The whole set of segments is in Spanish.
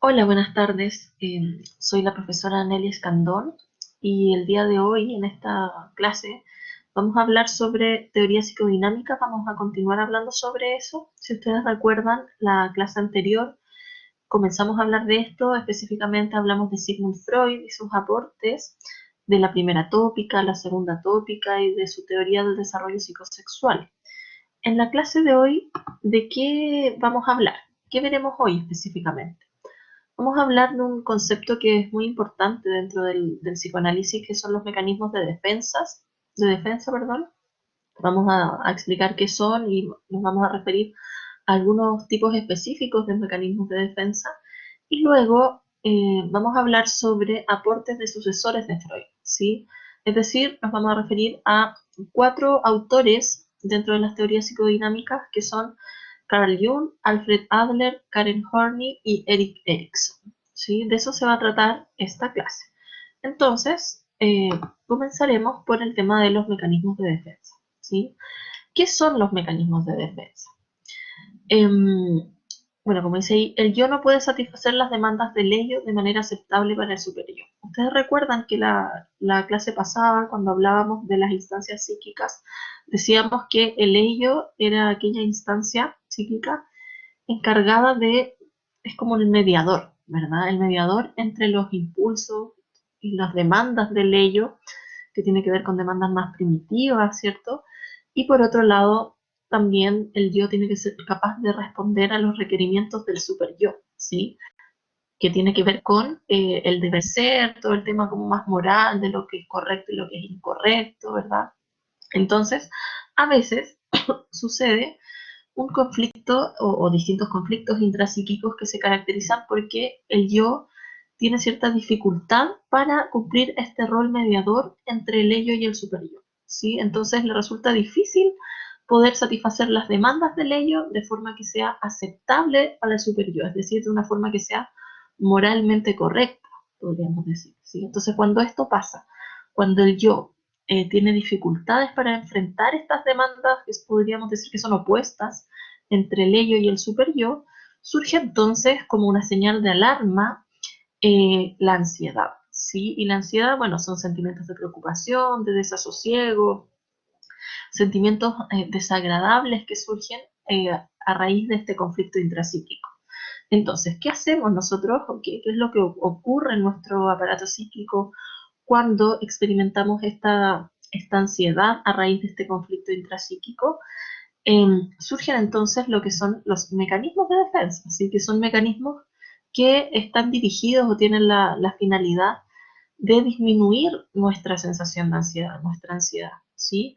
Hola, buenas tardes. Soy la profesora Nelly Escandón y el día de hoy en esta clase vamos a hablar sobre teoría psicodinámica. Vamos a continuar hablando sobre eso. Si ustedes recuerdan, la clase anterior comenzamos a hablar de esto. Específicamente hablamos de Sigmund Freud y sus aportes, de la primera tópica, la segunda tópica y de su teoría del desarrollo psicosexual. En la clase de hoy, ¿de qué vamos a hablar? ¿Qué veremos hoy específicamente? Vamos a hablar de un concepto que es muy importante dentro del psicoanálisis, que son los mecanismos de defensa, perdón. Vamos a explicar qué son y nos vamos a referir a algunos tipos específicos de mecanismos de defensa. Y luego vamos a hablar sobre aportes de sucesores de Freud, ¿sí? Es decir, nos vamos a referir a cuatro autores dentro de las teorías psicodinámicas que son Carl Jung, Alfred Adler, Karen Horney y Erik Erikson. ¿Sí? De eso se va a tratar esta clase. Entonces, comenzaremos por el tema de los mecanismos de defensa. ¿Sí? ¿Qué son los mecanismos de defensa? Em, bueno, como dice ahí, el yo no puede satisfacer las demandas del ello de manera aceptable para el superyo. Ustedes recuerdan que la clase pasada, cuando hablábamos de las instancias psíquicas, decíamos que el ello era aquella instancia psíquica encargada de, es como el mediador, ¿verdad? El mediador entre los impulsos y las demandas del ello, que tiene que ver con demandas más primitivas, ¿cierto? Y por otro lado, también el yo tiene que ser capaz de responder a los requerimientos del super yo, ¿sí? Que tiene que ver con el deber ser, todo el tema como más moral de lo que es correcto y lo que es incorrecto, ¿verdad? Entonces, a veces sucede un conflicto o distintos conflictos intrapsíquicos que se caracterizan porque el yo tiene cierta dificultad para cumplir este rol mediador entre el ello y el superyo, ¿sí? Entonces le resulta difícil poder satisfacer las demandas del ello de forma que sea aceptable para el superyo, es decir, de una forma que sea moralmente correcta, podríamos decir, ¿sí? Entonces cuando esto pasa, cuando el yo tiene dificultades para enfrentar estas demandas que podríamos decir que son opuestas entre el ello y el superyo, surge entonces como una señal de alarma la ansiedad, ¿sí? Y la ansiedad, bueno, son sentimientos de preocupación, de desasosiego, sentimientos desagradables que surgen a raíz de este conflicto intrapsíquico. Entonces, ¿qué hacemos nosotros? ¿Qué es lo que ocurre en nuestro aparato psíquico cuando experimentamos esta ansiedad a raíz de este conflicto intrapsíquico? Surgen entonces lo que son los mecanismos de defensa, ¿sí? Que son mecanismos que están dirigidos o tienen la finalidad de disminuir nuestra sensación de ansiedad, nuestra ansiedad, ¿sí?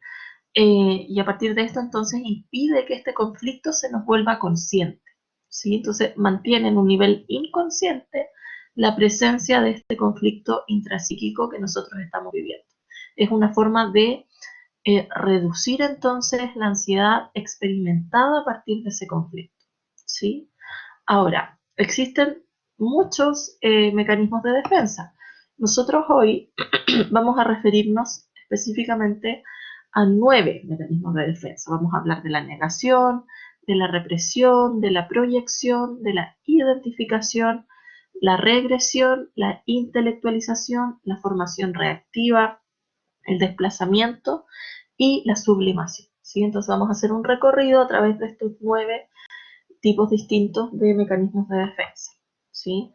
Y a partir de esto entonces impide que este conflicto se nos vuelva consciente, ¿sí? Entonces mantiene en un nivel inconsciente la presencia de este conflicto intrapsíquico que nosotros estamos viviendo. Es una forma de reducir entonces la ansiedad experimentada a partir de ese conflicto, ¿sí? Ahora, existen muchos mecanismos de defensa. Nosotros hoy vamos a referirnos específicamente a 9 mecanismos de defensa. Vamos a hablar de la negación, de la represión, de la proyección, de la identificación, la regresión, la intelectualización, la formación reactiva, el desplazamiento y la sublimación, ¿sí? Entonces vamos a hacer un recorrido a través de estos 9 tipos distintos de mecanismos de defensa, ¿sí?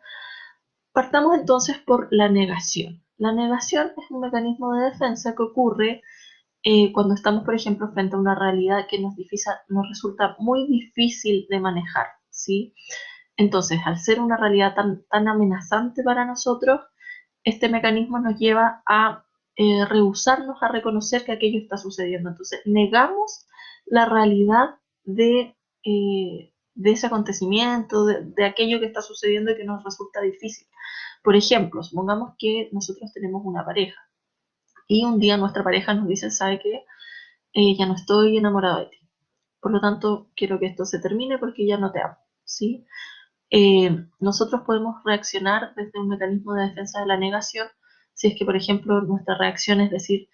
Partamos entonces por la negación. La negación es un mecanismo de defensa que ocurre cuando estamos, por ejemplo, frente a una realidad que nos resulta muy difícil de manejar, ¿sí? Entonces, al ser una realidad tan amenazante para nosotros, este mecanismo nos lleva a rehusarnos a reconocer que aquello está sucediendo. Entonces, negamos la realidad de ese acontecimiento, de aquello que está sucediendo y que nos resulta difícil. Por ejemplo, supongamos que nosotros tenemos una pareja y un día nuestra pareja nos dice, ¿sabe qué? Ya no estoy enamorado de ti. Por lo tanto, quiero que esto se termine porque ya no te amo, ¿sí? Nosotros podemos reaccionar desde un mecanismo de defensa de la negación, si es que, por ejemplo, nuestra reacción es decir,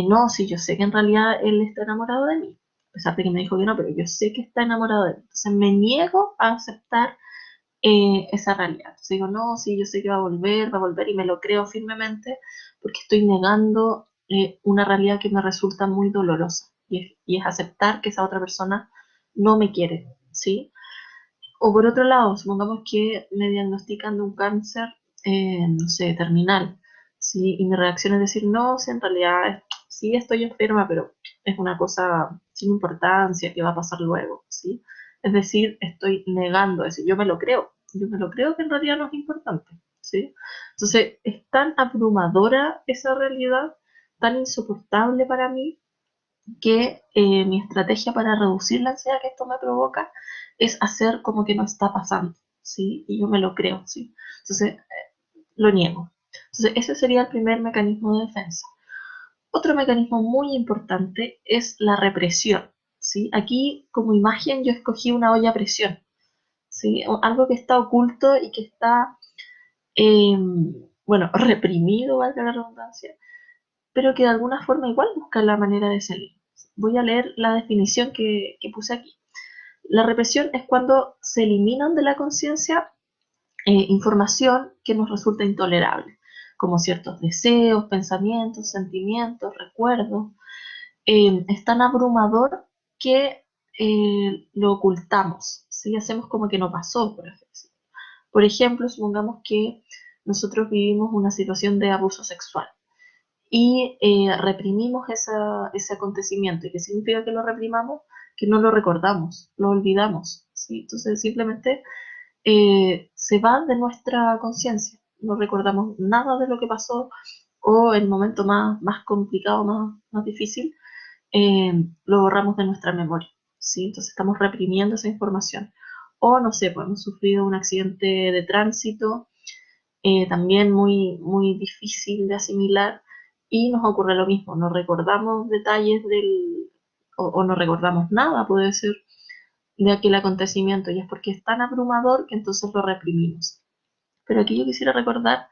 no, si yo sé que en realidad él está enamorado de mí, a pesar de que me dijo que no, pero yo sé que está enamorado de mí. Entonces me niego a aceptar esa realidad. Entonces digo, no, sí, yo sé que va a volver y me lo creo firmemente porque estoy negando una realidad que me resulta muy dolorosa y es aceptar que esa otra persona no me quiere, ¿sí? O por otro lado, supongamos que me diagnostican de un cáncer, no sé, terminal, ¿sí? Y mi reacción es decir, no, si en realidad sí estoy enferma, pero es una cosa sin importancia que va a pasar luego, ¿sí? Es decir, estoy negando eso, yo me lo creo que en realidad no es importante, ¿sí? Entonces, es tan abrumadora esa realidad, tan insoportable para mí, que mi estrategia para reducir la ansiedad que esto me provoca es hacer como que no está pasando, ¿sí? Y yo me lo creo, ¿sí? Entonces, lo niego. Entonces, ese sería el primer mecanismo de defensa. Otro mecanismo muy importante es la represión, ¿sí? Aquí, como imagen, yo escogí una olla a presión, ¿sí? Algo que está oculto y que está, eh, bueno, reprimido, valga la redundancia, pero que de alguna forma igual busca la manera de salir. Voy a leer la definición que puse aquí. La represión es cuando se eliminan de la conciencia información que nos resulta intolerable, como ciertos deseos, pensamientos, sentimientos, recuerdos. Es tan abrumador que lo ocultamos, ¿sí? Hacemos como que no pasó, por ejemplo. Por ejemplo, supongamos que nosotros vivimos una situación de abuso sexual y reprimimos ese acontecimiento. ¿Y qué significa que lo reprimamos? Que no lo recordamos, lo olvidamos, ¿sí? Entonces simplemente se va de nuestra conciencia, no recordamos nada de lo que pasó o el momento más complicado, más difícil, lo borramos de nuestra memoria, ¿sí? Entonces estamos reprimiendo esa información. O no sé, pues hemos sufrido un accidente de tránsito también muy difícil de asimilar y nos ocurre lo mismo, no recordamos detalles o no recordamos nada, puede ser, de aquel acontecimiento y es porque es tan abrumador que entonces lo reprimimos. Pero aquí yo quisiera recordar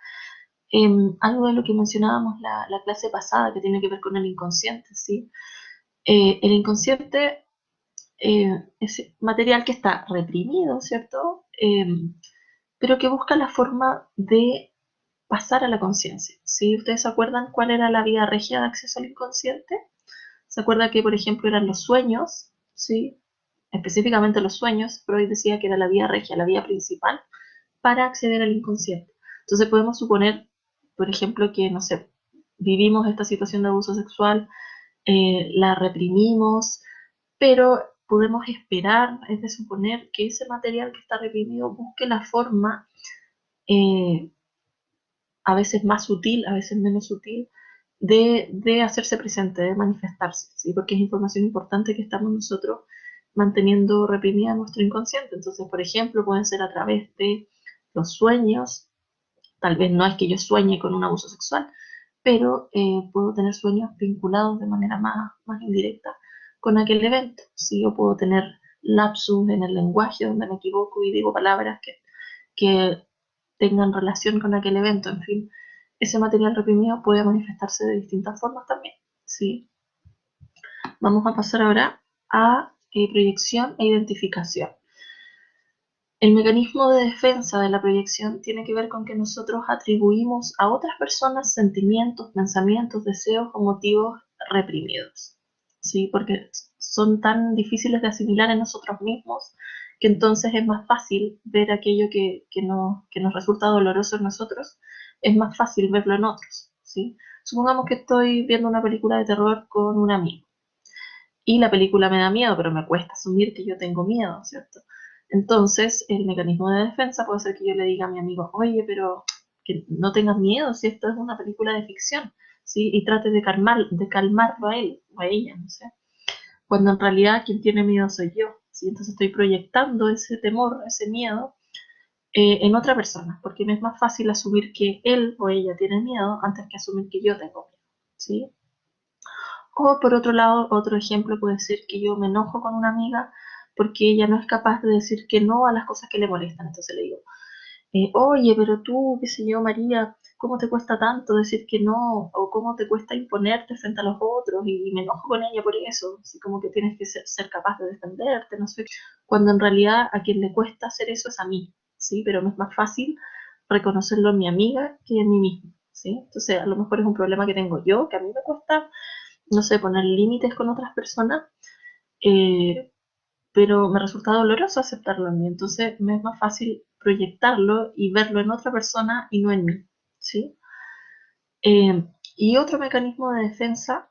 algo de lo que mencionábamos la clase pasada que tiene que ver con el inconsciente, ¿sí? El inconsciente es material que está reprimido, ¿cierto? Pero que busca la forma de pasar a la conciencia. ¿Sí? ¿Ustedes se acuerdan cuál era la vía regia de acceso al inconsciente? ¿Se acuerda que, por ejemplo, eran los sueños? ¿Sí? Específicamente los sueños, Freud decía que era la vía regia, la vía principal para acceder al inconsciente. Entonces podemos suponer, por ejemplo, que, no sé, vivimos esta situación de abuso sexual, la reprimimos, pero podemos esperar, es de suponer que ese material que está reprimido busque la forma eh, a veces más sutil, a veces menos sutil, de hacerse presente, de manifestarse, ¿sí? Porque es información importante que estamos nosotros manteniendo reprimida en nuestro inconsciente. Entonces, por ejemplo, pueden ser a través de los sueños, tal vez no es que yo sueñe con un abuso sexual, pero puedo tener sueños vinculados de manera más indirecta con aquel evento. ¿Sí? Yo puedo tener lapsus en el lenguaje donde me equivoco y digo palabras que tengan relación con aquel evento, en fin, ese material reprimido puede manifestarse de distintas formas también, ¿sí? Vamos a pasar ahora a proyección e identificación. El mecanismo de defensa de la proyección tiene que ver con que nosotros atribuimos a otras personas sentimientos, pensamientos, deseos o motivos reprimidos, ¿sí? Porque son tan difíciles de asimilar en nosotros mismos que entonces es más fácil ver aquello que nos resulta doloroso en nosotros, es más fácil verlo en otros, ¿sí? Supongamos que estoy viendo una película de terror con un amigo y la película me da miedo, pero me cuesta asumir que yo tengo miedo, ¿cierto? Entonces, el mecanismo de defensa puede ser que yo le diga a mi amigo, oye, pero que no tengas miedo si esto es una película de ficción, ¿sí? Y trate de calmarlo a él o a ella, no sé. Cuando en realidad quien tiene miedo soy yo, ¿sí? Entonces estoy proyectando ese temor, ese miedo en otra persona, porque me es más fácil asumir que él o ella tiene miedo antes que asumir que yo tengo miedo, ¿sí? O por otro lado, otro ejemplo puede ser que yo me enojo con una amiga porque ella no es capaz de decir que no a las cosas que le molestan. Entonces le digo, oye, pero tú, qué sé yo, María, ¿cómo te cuesta tanto decir que no? ¿O cómo te cuesta imponerte frente a los otros? Y me enojo con ella por eso, así como que tienes que ser capaz de defenderte, no sé. Cuando en realidad a quien le cuesta hacer eso es a mí, ¿sí? Pero me es más fácil reconocerlo en mi amiga que en mí misma, ¿sí? Entonces, a lo mejor es un problema que tengo yo, que a mí me cuesta, no sé, poner límites con otras personas, eh, pero me resulta doloroso aceptarlo en mí, entonces me es más fácil proyectarlo y verlo en otra persona y no en mí, ¿sí? Y otro mecanismo de defensa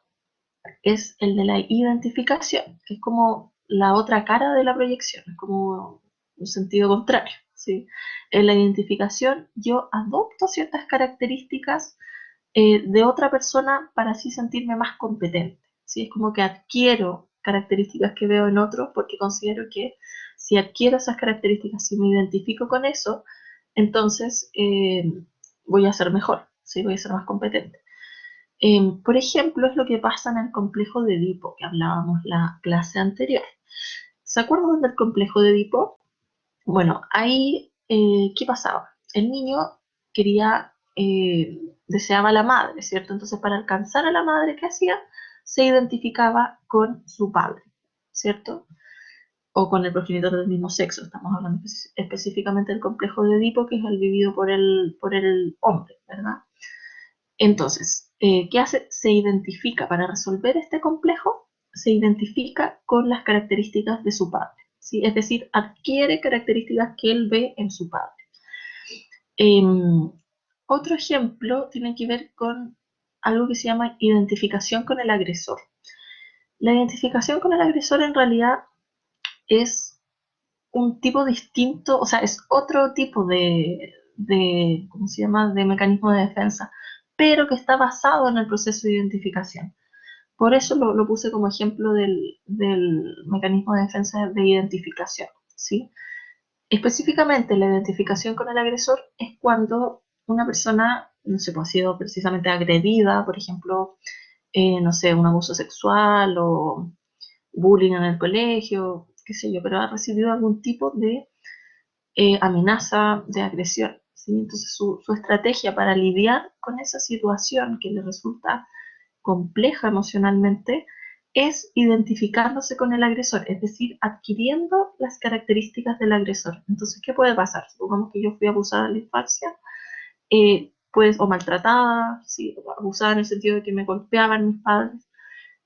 es el de la identificación, que es como la otra cara de la proyección, es como un sentido contrario, ¿sí? En la identificación yo adopto ciertas características de otra persona para así sentirme más competente, ¿sí? Es como que adquiero características que veo en otros porque considero que si adquiero esas características, si me identifico con eso, entonces voy a ser mejor, ¿sí? Voy a ser más competente. Por ejemplo, es lo que pasa en el complejo de Edipo, que hablábamos la clase anterior. ¿Se acuerdan del complejo de Edipo? Bueno, ahí, ¿qué pasaba? El niño quería, deseaba a la madre, ¿cierto? Entonces, para alcanzar a la madre, ¿qué hacía? Se identificaba con su padre, ¿cierto? O con el progenitor del mismo sexo. Estamos hablando específicamente del complejo de Edipo, que es el vivido por el hombre, ¿verdad? Entonces, ¿qué hace? Se identifica, para resolver este complejo, se identifica con las características de su padre, ¿sí? Es decir, adquiere características que él ve en su padre. Otro ejemplo tiene que ver con algo que se llama identificación con el agresor. La identificación con el agresor en realidad es un tipo distinto, o sea, es otro tipo de ¿cómo se llama?, de mecanismo de defensa, pero que está basado en el proceso de identificación. Por eso lo puse como ejemplo del mecanismo de defensa de identificación, ¿sí? Específicamente, la identificación con el agresor es cuando una persona, no sé, pues, ha sido precisamente agredida, por ejemplo, no sé, un abuso sexual o bullying en el colegio, qué sé yo, pero ha recibido algún tipo de amenaza, de agresión, ¿sí? Entonces su estrategia para lidiar con esa situación que le resulta compleja emocionalmente es identificándose con el agresor, es decir, adquiriendo las características del agresor. Entonces, ¿qué puede pasar? Supongamos que yo fui abusada en la infancia, pues, o maltratada, sí, o abusada en el sentido de que me golpeaban mis padres.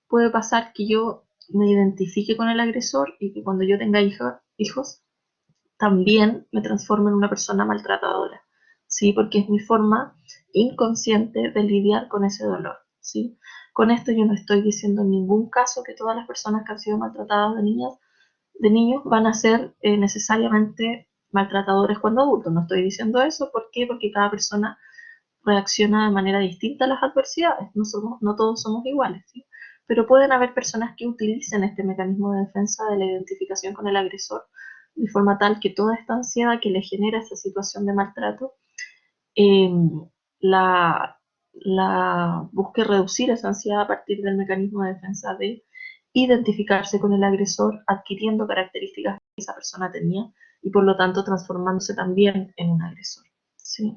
Puede pasar que yo me identifique con el agresor y que cuando yo tenga hijos, también me transforme en una persona maltratadora, ¿sí? Porque es mi forma inconsciente de lidiar con ese dolor, ¿sí? Con esto yo no estoy diciendo en ningún caso que todas las personas que han sido maltratadas de niñas, de niños van a ser necesariamente maltratadores cuando adultos. No estoy diciendo eso. ¿Por qué? Porque cada persona reacciona de manera distinta a las adversidades. No todos somos iguales, ¿sí? Pero pueden haber personas que utilicen este mecanismo de defensa de la identificación con el agresor de forma tal que toda esta ansiedad que le genera esa situación de maltrato, eh, la, la busque reducir esa ansiedad a partir del mecanismo de defensa de identificarse con el agresor, adquiriendo características que esa persona tenía y por lo tanto transformándose también en un agresor, ¿sí?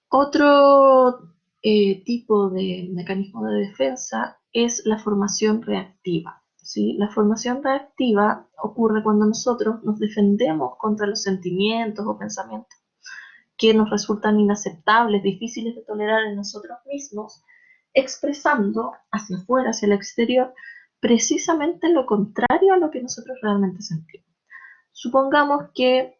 Otro tipo de mecanismo de defensa es la formación reactiva, ¿sí? La formación reactiva ocurre cuando nosotros nos defendemos contra los sentimientos o pensamientos que nos resultan inaceptables, difíciles de tolerar en nosotros mismos, expresando hacia afuera, hacia el exterior, precisamente lo contrario a lo que nosotros realmente sentimos. Supongamos que,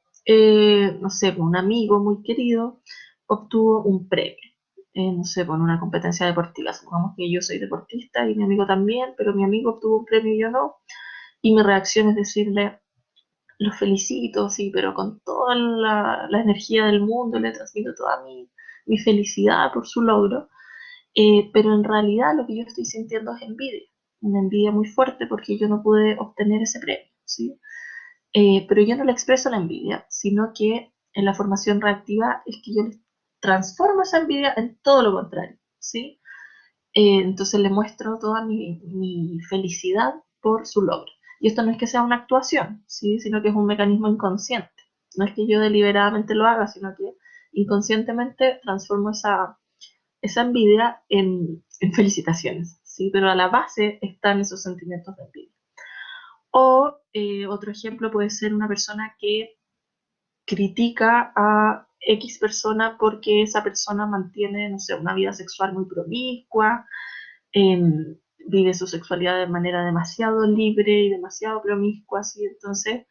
no sé, un amigo muy querido obtuvo un premio, no sé, por una competencia deportiva. Supongamos que yo soy deportista y mi amigo también, pero mi amigo obtuvo un premio y yo no. Y mi reacción es decirle, lo felicito, sí, pero con toda la energía del mundo, le transmito toda mi felicidad por su logro. Pero en realidad lo que yo estoy sintiendo es envidia, una envidia muy fuerte porque yo no pude obtener ese premio, ¿sí? Pero yo no le expreso la envidia, sino que en la formación reactiva es que yo le transformo esa envidia en todo lo contrario, ¿sí? Entonces le muestro toda mi felicidad por su logro. Y esto no es que sea una actuación, ¿sí? Sino que es un mecanismo inconsciente. No es que yo deliberadamente lo haga, sino que inconscientemente transformo esa envidia en felicitaciones, ¿sí? Pero a la base están esos sentimientos de envidia. O Otro ejemplo puede ser una persona que critica a X persona porque esa persona mantiene, no sé, una vida sexual muy promiscua, vive su sexualidad de manera demasiado libre y demasiado promiscua, así, entonces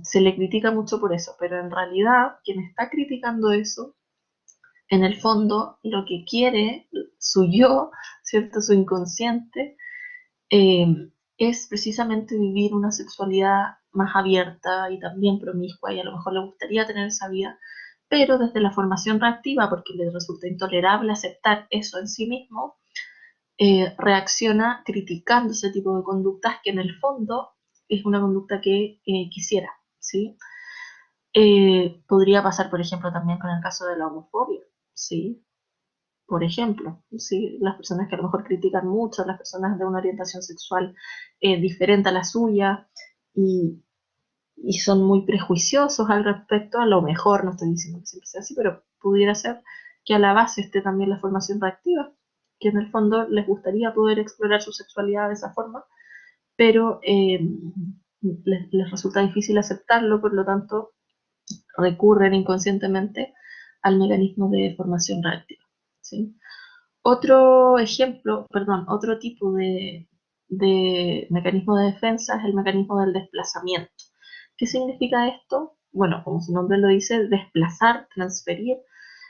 se le critica mucho por eso, pero en realidad quien está criticando eso, en el fondo, lo que quiere su yo, ¿cierto? Su inconsciente, es precisamente vivir una sexualidad más abierta y también promiscua, y a lo mejor le gustaría tener esa vida, pero desde la formación reactiva, porque le resulta intolerable aceptar eso en sí mismo, reacciona criticando ese tipo de conductas que en el fondo es una conducta que quisiera, ¿sí? Podría pasar, por ejemplo, también con el caso de la homofobia, ¿sí? Por ejemplo, ¿sí? Las personas que a lo mejor critican mucho, las personas de una orientación sexual diferente a la suya y, y son muy prejuiciosos al respecto, a lo mejor, no estoy diciendo que siempre sea así, pero pudiera ser que a la base esté también la formación reactiva, que en el fondo les gustaría poder explorar su sexualidad de esa forma, pero les resulta difícil aceptarlo, por lo tanto recurren inconscientemente al mecanismo de formación reactiva, ¿sí? Otro ejemplo, perdón, otro tipo de mecanismo de defensa es el mecanismo del desplazamiento. ¿Qué significa esto? Bueno, como su nombre lo dice, desplazar, transferir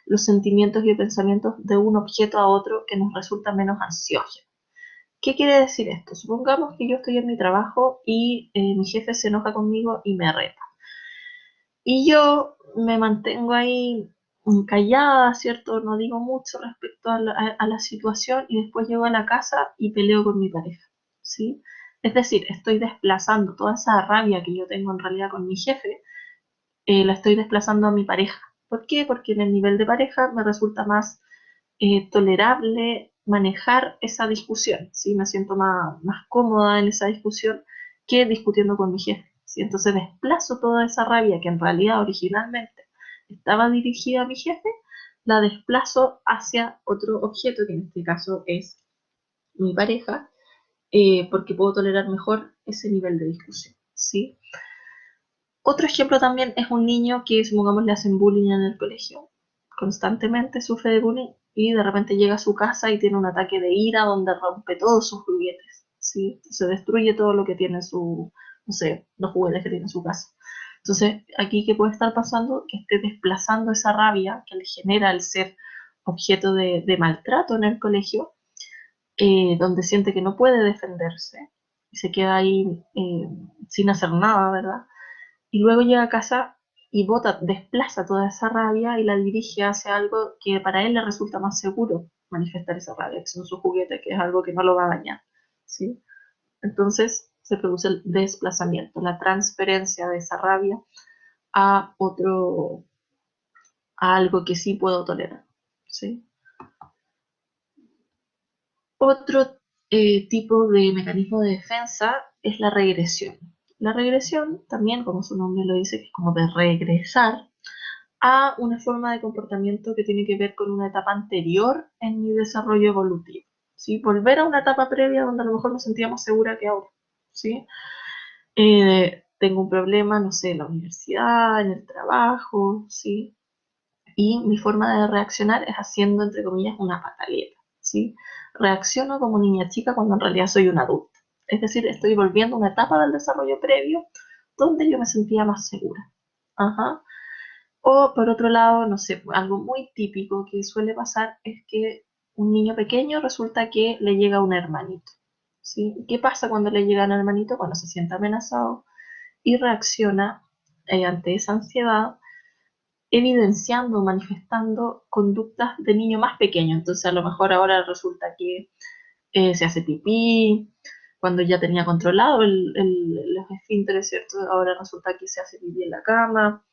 los sentimientos y pensamientos de un objeto a otro que nos resulta menos ansiógeno. ¿Qué quiere decir esto? Supongamos que yo estoy en mi trabajo y mi jefe se enoja conmigo y me reta. Y yo me mantengo ahí callada, ¿cierto? No digo mucho respecto a la situación y después llego a la casa y peleo con mi pareja, ¿sí? Es decir, estoy desplazando toda esa rabia que yo tengo en realidad con mi jefe, la estoy desplazando a mi pareja. ¿Por qué? Porque en el nivel de pareja me resulta más tolerable manejar esa discusión, ¿sí? Me siento más cómoda en esa discusión que discutiendo con mi jefe, ¿sí? Entonces desplazo toda esa rabia que en realidad originalmente estaba dirigida a mi jefe, la desplazo hacia otro objeto, que en este caso es mi pareja, porque puedo tolerar mejor ese nivel de discusión, ¿sí? Otro ejemplo también es un niño que, supongamos, le hacen bullying en el colegio, constantemente sufre de bullying y de repente llega a su casa y tiene un ataque de ira donde rompe todos sus juguetes, ¿sí? Se destruye todo lo que tiene su, no sé, los juguetes que tiene en su casa. Entonces, aquí, ¿qué puede estar pasando? Que esté desplazando esa rabia que le genera el ser objeto de maltrato en el colegio, donde siente que no puede defenderse y se queda ahí sin hacer nada, ¿verdad? Y luego llega a casa y bota, desplaza toda esa rabia y la dirige hacia algo que para él le resulta más seguro manifestar esa rabia, que son sus juguetes, que es algo que no lo va a dañar, ¿sí? Entonces se produce el desplazamiento, la transferencia de esa rabia a otro, a algo que sí puedo tolerar, ¿sí? Otro tipo de mecanismo de defensa es la regresión. La regresión también, como su nombre lo dice, que es como de regresar a una forma de comportamiento que tiene que ver con una etapa anterior en mi desarrollo evolutivo, ¿sí? Volver a una etapa previa donde a lo mejor me sentía más segura que ahora, ¿sí? Tengo un problema, no sé, en la universidad, en el trabajo, ¿sí? Y mi forma de reaccionar es haciendo, entre comillas, una pataleta, ¿sí? Reacciono como niña chica cuando en realidad soy una adulta. Es decir, estoy volviendo a una etapa del desarrollo previo donde yo me sentía más segura. Ajá. O por otro lado, no sé, algo muy típico que suele pasar es que un niño pequeño resulta que le llega un hermanito, ¿sí? ¿Qué pasa cuando le llega un hermanito? Cuando se siente amenazado y reacciona ante esa ansiedad, evidenciando, manifestando conductas de niño más pequeño. Entonces a lo mejor ahora resulta que se hace pipí, cuando ya tenía controlado los esfínteres, ¿cierto? Ahora resulta que se hace pipí en la cama,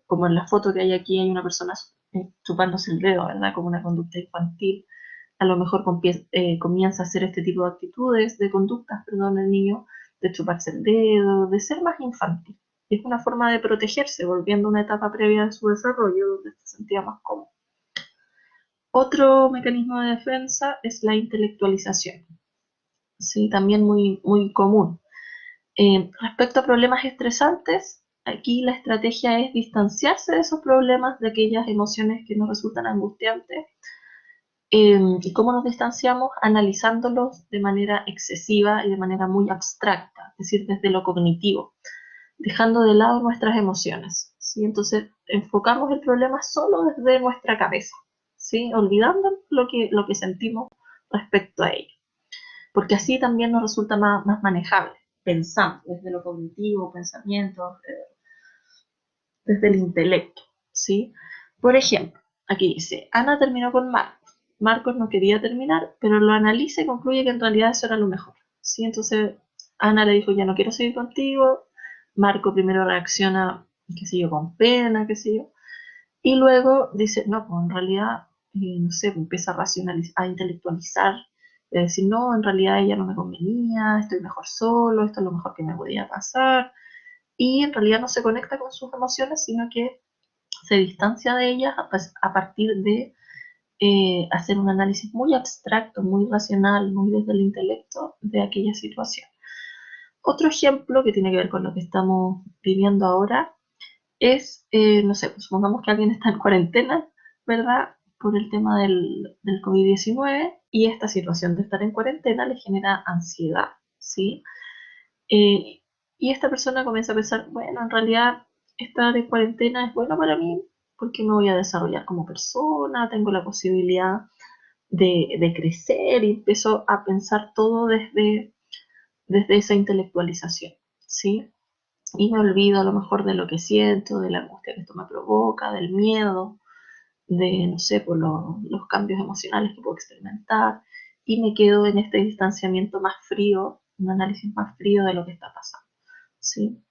como en la foto que hay aquí hay una persona chupándose el dedo, ¿verdad? Como una conducta infantil. A lo mejor comienza a hacer este tipo de actitudes, de conductas, perdón, el niño, de chuparse el dedo, de ser más infantil. Es una forma de protegerse, volviendo a una etapa previa de su desarrollo donde se sentía más cómodo. Otro mecanismo de defensa es la intelectualización, sí, también muy, muy común. Respecto a problemas estresantes, aquí la estrategia es distanciarse de esos problemas, de aquellas emociones que nos resultan angustiantes. ¿Y cómo nos distanciamos? Analizándolos de manera excesiva y de manera muy abstracta, es decir, desde lo cognitivo, dejando de lado nuestras emociones, ¿sí? Entonces, enfocamos el problema solo desde nuestra cabeza, ¿sí? Olvidando lo que sentimos respecto a ello, porque así también nos resulta más manejable. Pensamos desde lo cognitivo, pensamientos, desde el intelecto, ¿sí? Por ejemplo, aquí dice, Ana terminó con Marcos. Marcos no quería terminar, pero lo analiza y concluye que en realidad eso era lo mejor, ¿sí? Entonces, Ana le dijo, ya no quiero seguir contigo. Marco primero reacciona, qué sé yo, con pena, qué sé yo. Y luego dice, no, pues en realidad, no sé, empieza a racionalizar, a intelectualizar, a decir, no, en realidad ella no me convenía, estoy mejor solo, esto es lo mejor que me podía pasar, y en realidad no se conecta con sus emociones, sino que se distancia de ellas a partir de hacer un análisis muy abstracto, muy racional, muy desde el intelecto de aquella situación. Otro ejemplo que tiene que ver con lo que estamos viviendo ahora es, no sé, pues supongamos que alguien está en cuarentena, ¿verdad? Por el tema del COVID-19 y esta situación de estar en cuarentena le genera ansiedad, ¿sí? Eh, y esta persona comienza a pensar, bueno, en realidad estar en cuarentena es bueno para mí porque me voy a desarrollar como persona, tengo la posibilidad de crecer y empiezo a pensar todo desde esa intelectualización, ¿sí? Y me olvido a lo mejor de lo que siento, de la angustia que esto me provoca, del miedo, de, no sé, por los cambios emocionales que puedo experimentar, y me quedo en este distanciamiento más frío, un análisis más frío de lo que está pasando, ¿sí?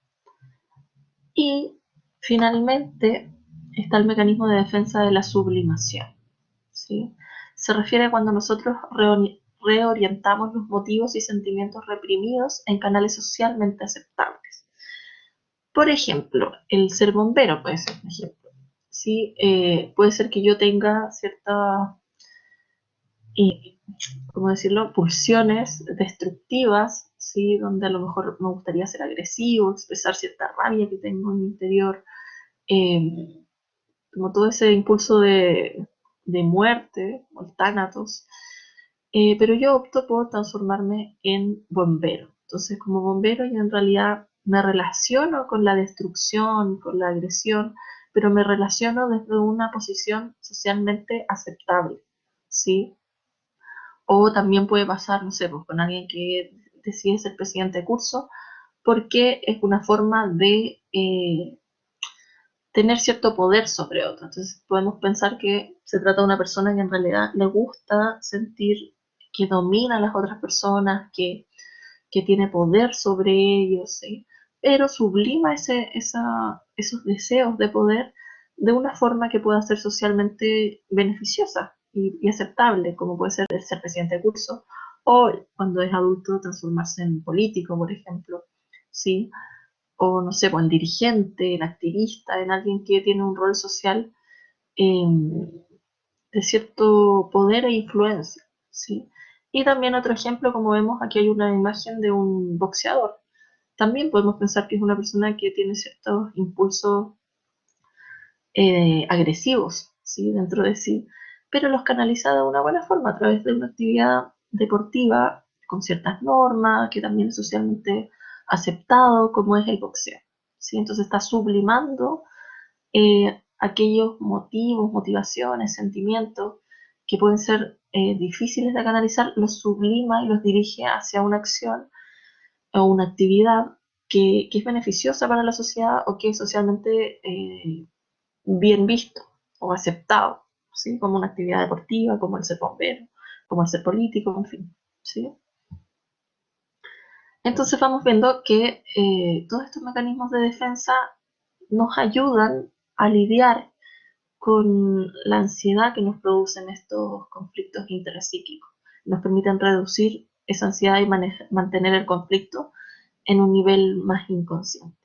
Y finalmente está el mecanismo de defensa de la sublimación, ¿sí? Se refiere a cuando nosotros reorientamos los motivos y sentimientos reprimidos en canales socialmente aceptables. Por ejemplo, el ser bombero puede ser un ejemplo. ¿Sí? Puede ser que yo tenga ciertas, eh, ¿cómo decirlo?, pulsiones destructivas, ¿sí? Donde a lo mejor me gustaría ser agresivo, expresar cierta rabia que tengo en mi interior, eh, como todo ese impulso de muerte, o el tánatos, pero yo opto por transformarme en bombero. Entonces, como bombero, yo en realidad me relaciono con la destrucción, con la agresión, pero me relaciono desde una posición socialmente aceptable, ¿sí? O también puede pasar, no sé, pues, con alguien que decide ser presidente de curso, porque es una forma de tener cierto poder sobre otro. Entonces podemos pensar que se trata de una persona que en realidad le gusta sentir que domina a las otras personas, que tiene poder sobre ellos, ¿sí? Pero sublima esos deseos de poder de una forma que pueda ser socialmente beneficiosa y aceptable, como puede ser el ser presidente de curso, o cuando es adulto transformarse en político, por ejemplo, ¿sí? O no sé, pues el dirigente, el activista, en alguien que tiene un rol social eh, de cierto poder e influencia, ¿sí? Y también otro ejemplo, como vemos, aquí hay una imagen de un boxeador. También podemos pensar que es una persona que tiene ciertos impulsos agresivos, ¿sí? Dentro de sí, pero los canaliza de una buena forma a través de una actividad deportiva con ciertas normas, que también es socialmente aceptado, como es el boxeo, ¿sí? Entonces está sublimando aquellos motivos, motivaciones, sentimientos que pueden ser difíciles de canalizar, los sublima y los dirige hacia una acción o una actividad que es beneficiosa para la sociedad o que es socialmente bien visto o aceptado, ¿sí? Como una actividad deportiva, como el ser bombero, como el ser político, en fin, ¿sí? Entonces vamos viendo que todos estos mecanismos de defensa nos ayudan a lidiar con la ansiedad que nos producen estos conflictos interpsíquicos. Nos permiten reducir esa ansiedad y mantener el conflicto en un nivel más inconsciente,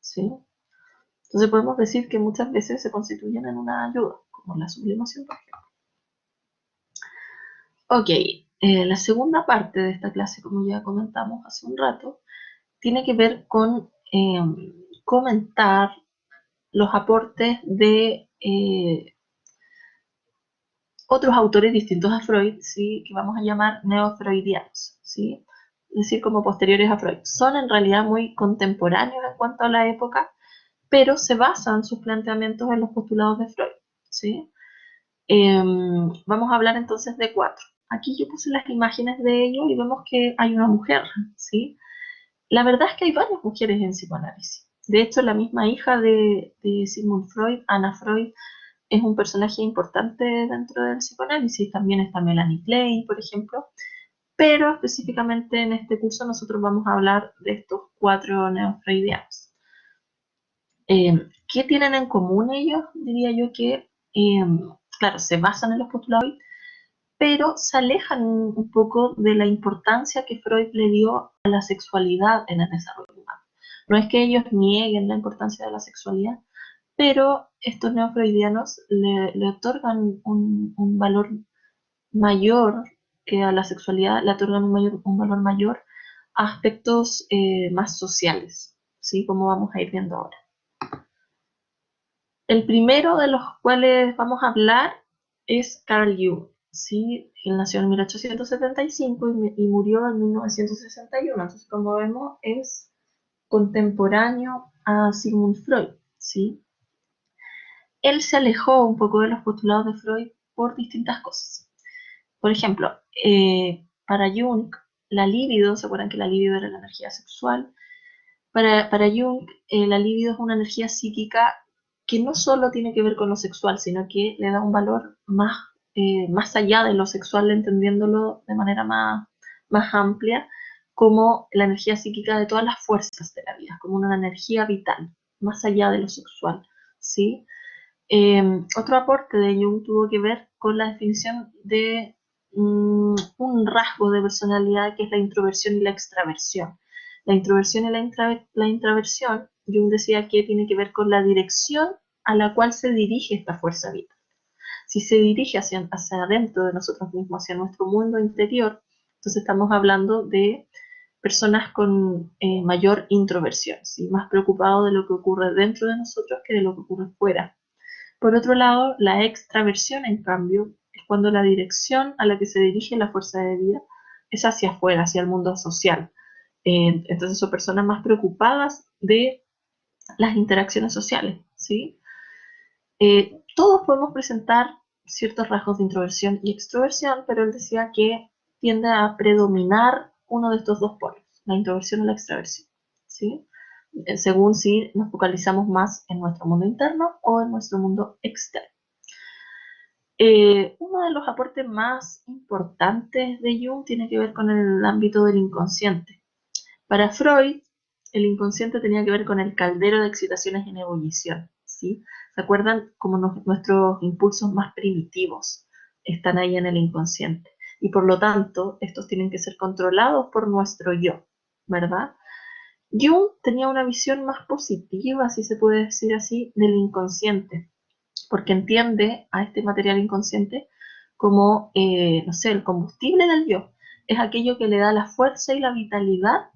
¿sí? Entonces podemos decir que muchas veces se constituyen en una ayuda, como la sublimación, por ejemplo. Ok, la segunda parte de esta clase, como ya comentamos hace un rato, tiene que ver con comentar los aportes de otros autores distintos a Freud, ¿sí? Que vamos a llamar neofreudianos, ¿sí? Es decir, como posteriores a Freud. Son en realidad muy contemporáneos en cuanto a la época, pero se basan sus planteamientos en los postulados de Freud, ¿sí? Vamos a hablar entonces de 4. Aquí yo puse las imágenes de ellos y vemos que hay una mujer, ¿sí? La verdad es que hay varias mujeres en psicoanálisis. De hecho, la misma hija de Sigmund Freud, Anna Freud, es un personaje importante dentro del psicoanálisis. También está Melanie Klein, por ejemplo. Pero específicamente en este curso nosotros vamos a hablar de estos 4 neofreudianos. ¿Qué tienen en común ellos? Diría yo que, claro, se basan en los postulados, pero se alejan un poco de la importancia que Freud le dio a la sexualidad en el desarrollo humano. No es que ellos nieguen la importancia de la sexualidad, pero estos neofreudianos le otorgan un valor mayor que a la sexualidad, le otorgan un valor mayor a aspectos más sociales, ¿sí? Como vamos a ir viendo ahora. El primero de los cuales vamos a hablar es Carl Jung, ¿sí? Él nació en 1875 y murió en 1961, entonces como vemos es contemporáneo a Sigmund Freud, ¿sí? Él se alejó un poco de los postulados de Freud por distintas cosas. Por ejemplo, para Jung, la libido, ¿se acuerdan que la libido era la energía sexual? Para Jung, la libido es una energía psíquica que no solo tiene que ver con lo sexual, sino que le da un valor más allá de lo sexual, entendiéndolo de manera más amplia, como la energía psíquica de todas las fuerzas de la vida, como una energía vital, más allá de lo sexual, ¿sí? Otro aporte de Jung tuvo que ver con la definición de un rasgo de personalidad que es la introversión y la extraversión. La introversión y la intraversión, Jung decía que tiene que ver con la dirección a la cual se dirige esta fuerza vital. Si se dirige hacia adentro de nosotros mismos, hacia nuestro mundo interior, entonces estamos hablando de personas con mayor introversión, ¿sí? Más preocupados de lo que ocurre dentro de nosotros que de lo que ocurre fuera. Por otro lado, la extraversión, en cambio, es cuando la dirección a la que se dirige la fuerza de vida es hacia afuera, hacia el mundo social. Entonces son personas más preocupadas de las interacciones sociales, ¿sí? Todos podemos presentar ciertos rasgos de introversión y extroversión, pero él decía que tiende a predominar uno de estos dos polos, la introversión o la extraversión, ¿sí? Según si nos focalizamos más en nuestro mundo interno o en nuestro mundo externo. Uno de los aportes más importantes de Jung tiene que ver con el ámbito del inconsciente. Para Freud, el inconsciente tenía que ver con el caldero de excitaciones en ebullición, ¿sí? ¿Se acuerdan cómo nuestros impulsos más primitivos están ahí en el inconsciente? Y por lo tanto, estos tienen que ser controlados por nuestro yo, ¿verdad? Jung tenía una visión más positiva, si se puede decir así, del inconsciente, porque entiende a este material inconsciente como, no sé, el combustible del yo. Es aquello que le da la fuerza y la vitalidad,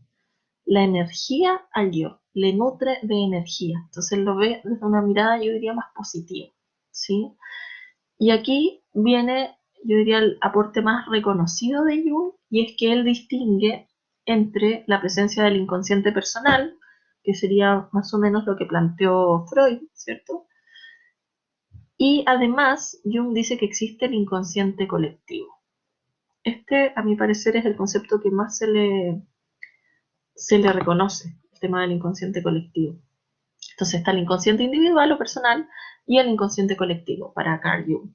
la energía al yo, le nutre de energía. Entonces lo ve desde una mirada, yo diría, más positiva, ¿sí? Y aquí viene, yo diría, el aporte más reconocido de Jung, y es que él distingue entre la presencia del inconsciente personal, que sería más o menos lo que planteó Freud, ¿cierto? Y además, Jung dice que existe el inconsciente colectivo. Este, a mi parecer, es el concepto que más se le reconoce, el tema del inconsciente colectivo. Entonces está el inconsciente individual o personal y el inconsciente colectivo para Carl Jung.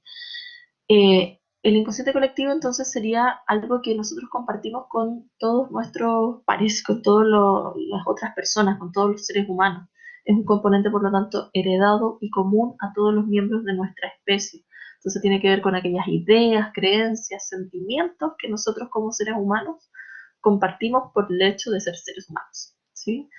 El inconsciente colectivo entonces sería algo que nosotros compartimos con todos nuestros pares, con todas las otras personas, con todos los seres humanos. Es un componente, por lo tanto, heredado y común a todos los miembros de nuestra especie. Entonces tiene que ver con aquellas ideas, creencias, sentimientos que nosotros como seres humanos compartimos por el hecho de ser seres humanos, ¿sí?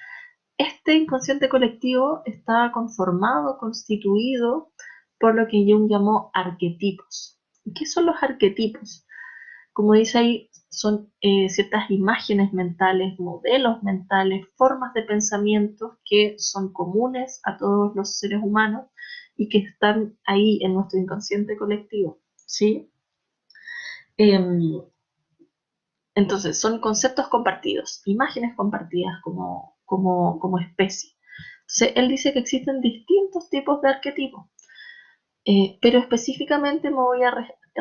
Este inconsciente colectivo está conformado, constituido por lo que Jung llamó arquetipos. ¿Qué son los arquetipos? Como dice ahí, son ciertas imágenes mentales, modelos mentales, formas de pensamiento que son comunes a todos los seres humanos y que están ahí en nuestro inconsciente colectivo, ¿sí? Em, entonces, son conceptos compartidos, imágenes compartidas como especie. Entonces, él dice que existen distintos tipos de arquetipos, pero específicamente me voy a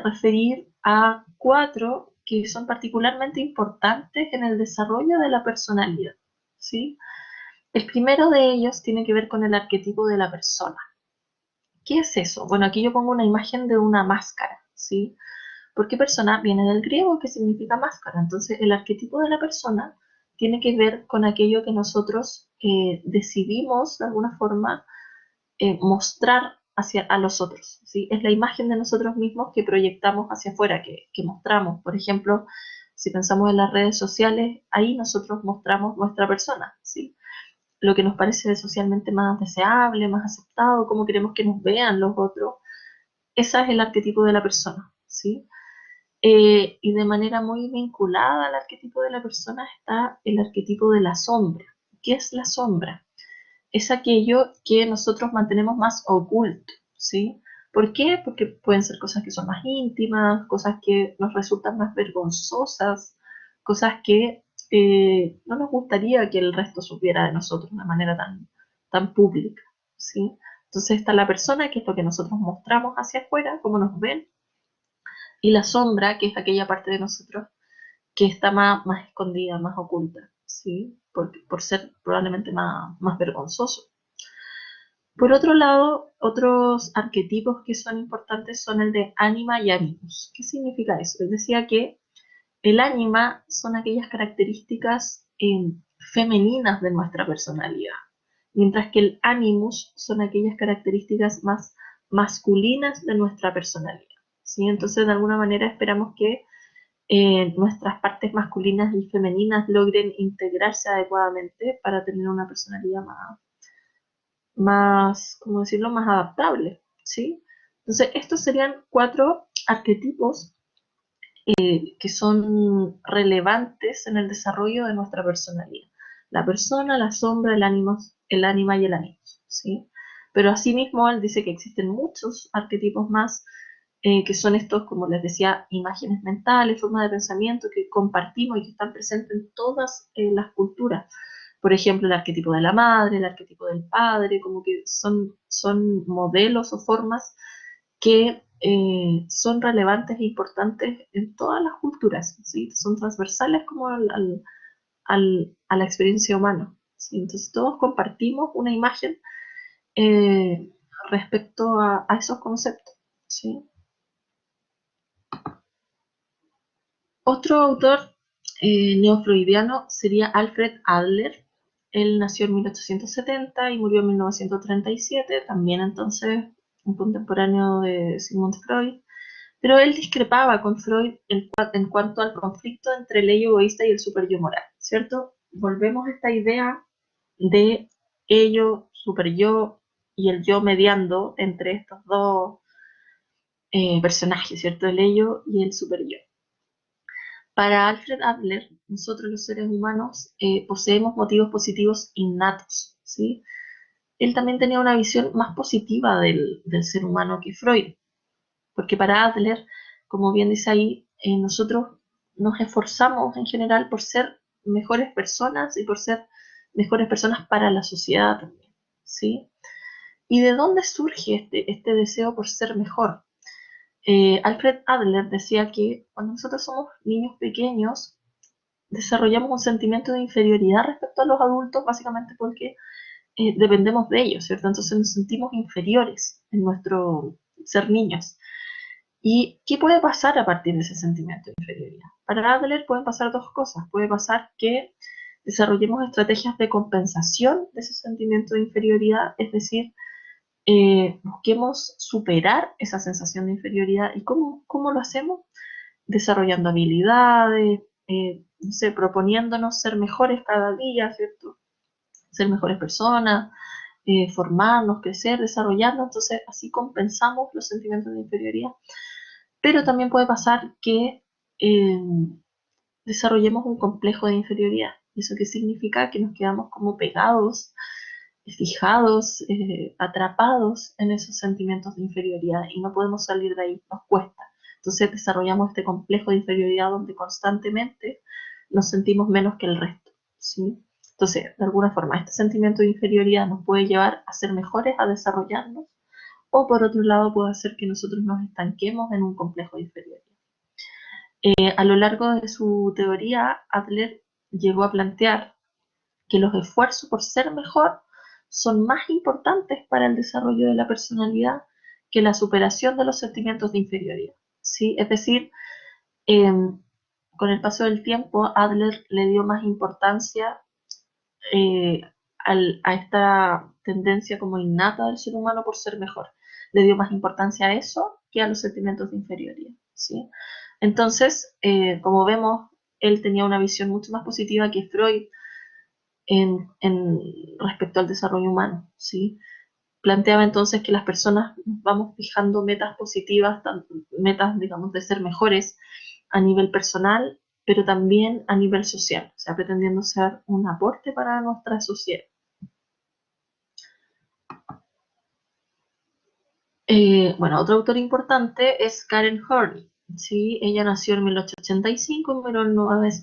referir a 4 que son particularmente importantes en el desarrollo de la personalidad, ¿sí? El primero de ellos tiene que ver con el arquetipo de la persona. ¿Qué es eso? Bueno, aquí yo pongo una imagen de una máscara, ¿sí? Porque persona viene del griego que significa máscara. Entonces, el arquetipo de la persona tiene que ver con aquello que nosotros decidimos de alguna forma mostrar hacia a los otros, ¿sí? Es la imagen de nosotros mismos que proyectamos hacia afuera, que mostramos. Por ejemplo, si pensamos en las redes sociales, ahí nosotros mostramos nuestra persona, ¿sí? Lo que nos parece socialmente más deseable, más aceptado, cómo queremos que nos vean los otros. Ese es el arquetipo de la persona, ¿sí? Y de manera muy vinculada al arquetipo de la persona está el arquetipo de la sombra. ¿Qué es la sombra? Es aquello que nosotros mantenemos más oculto, ¿sí? ¿Por qué? Porque pueden ser cosas que son más íntimas, cosas que nos resultan más vergonzosas, cosas que no nos gustaría que el resto supiera de nosotros de manera tan pública, ¿sí? Entonces está la persona, que es lo que nosotros mostramos hacia afuera, cómo nos ven, y la sombra, que es aquella parte de nosotros que está más escondida, más oculta, ¿sí? Por ser probablemente más vergonzoso. Por otro lado, otros arquetipos que son importantes son el de ánima y animus. ¿Qué significa eso? Él decía que el ánima son aquellas características femeninas de nuestra personalidad, mientras que el animus son aquellas características más masculinas de nuestra personalidad, ¿sí? Entonces, de alguna manera esperamos que nuestras partes masculinas y femeninas logren integrarse adecuadamente para tener una personalidad ¿cómo decirlo?, más adaptable, ¿sí? Entonces, estos serían 4 arquetipos que son relevantes en el desarrollo de nuestra personalidad. La persona, la sombra, el ánima y el ánimos, ¿sí? Pero asimismo, él dice que existen muchos arquetipos más que son estos, como les decía, imágenes mentales, formas de pensamiento que compartimos y que están presentes en todas las culturas. Por ejemplo, el arquetipo de la madre, el arquetipo del padre, como que son modelos o formas que son relevantes e importantes en todas las culturas, ¿sí? Son transversales como a la experiencia humana, ¿sí? Entonces todos compartimos una imagen eh, respecto a esos conceptos, ¿sí? Otro autor neofreudiano sería Alfred Adler. Él nació en 1870 y murió en 1937, también entonces un contemporáneo de Sigmund Freud. Pero él discrepaba con Freud en cuanto al conflicto entre el ello egoísta y el superyo moral, ¿cierto? Volvemos a esta idea de ello, superyo y el yo mediando entre estos dos personajes, ¿cierto? El ello y el superyo. Para Alfred Adler, nosotros los seres humanos poseemos motivos positivos innatos, ¿sí? Él también tenía una visión más positiva del ser humano que Freud, porque para Adler, como bien dice ahí, nosotros nos esforzamos en general por ser mejores personas y por ser mejores personas para la sociedad también, ¿sí? ¿Y de dónde surge este deseo por ser mejor? Alfred Adler decía que cuando nosotros somos niños pequeños, desarrollamos un sentimiento de inferioridad respecto a los adultos, básicamente porque dependemos de ellos, ¿cierto? Entonces nos sentimos inferiores en nuestro ser niños. ¿Y qué puede pasar a partir de ese sentimiento de inferioridad? Para Adler pueden pasar 2 cosas. Puede pasar que desarrollemos estrategias de compensación de ese sentimiento de inferioridad, es decir, busquemos superar esa sensación de inferioridad. ¿Y cómo lo hacemos? Desarrollando habilidades, no sé, proponiéndonos ser mejores cada día, ¿cierto? Ser mejores personas, formarnos, crecer, desarrollarnos. Entonces, así compensamos los sentimientos de inferioridad. Pero también puede pasar que desarrollemos un complejo de inferioridad. ¿Eso qué significa? Que nos quedamos como pegados, fijados, atrapados en esos sentimientos de inferioridad y no podemos salir de ahí, nos cuesta. Entonces desarrollamos este complejo de inferioridad donde constantemente nos sentimos menos que el resto, ¿sí? Entonces, de alguna forma, este sentimiento de inferioridad nos puede llevar a ser mejores, a desarrollarnos, o por otro lado puede hacer que nosotros nos estanquemos en un complejo de inferioridad. A lo largo de su teoría, Adler llegó a plantear que los esfuerzos por ser mejor son más importantes para el desarrollo de la personalidad que la superación de los sentimientos de inferioridad, ¿sí? Es decir, eh, con el paso del tiempo, Adler le dio más importancia eh, a esta tendencia como innata del ser humano por ser mejor. Le dio más importancia a eso que a los sentimientos de inferioridad, ¿sí? Entonces, como vemos, él tenía una visión mucho más positiva que Freud respecto al desarrollo humano, ¿sí? Planteaba entonces que las personas vamos fijando metas positivas, metas, digamos, de ser mejores a nivel personal, pero también a nivel social, o sea, pretendiendo ser un aporte para nuestra sociedad. Bueno, otro autor importante es Karen Horney, ¿sí? Ella nació en 1885 y murió en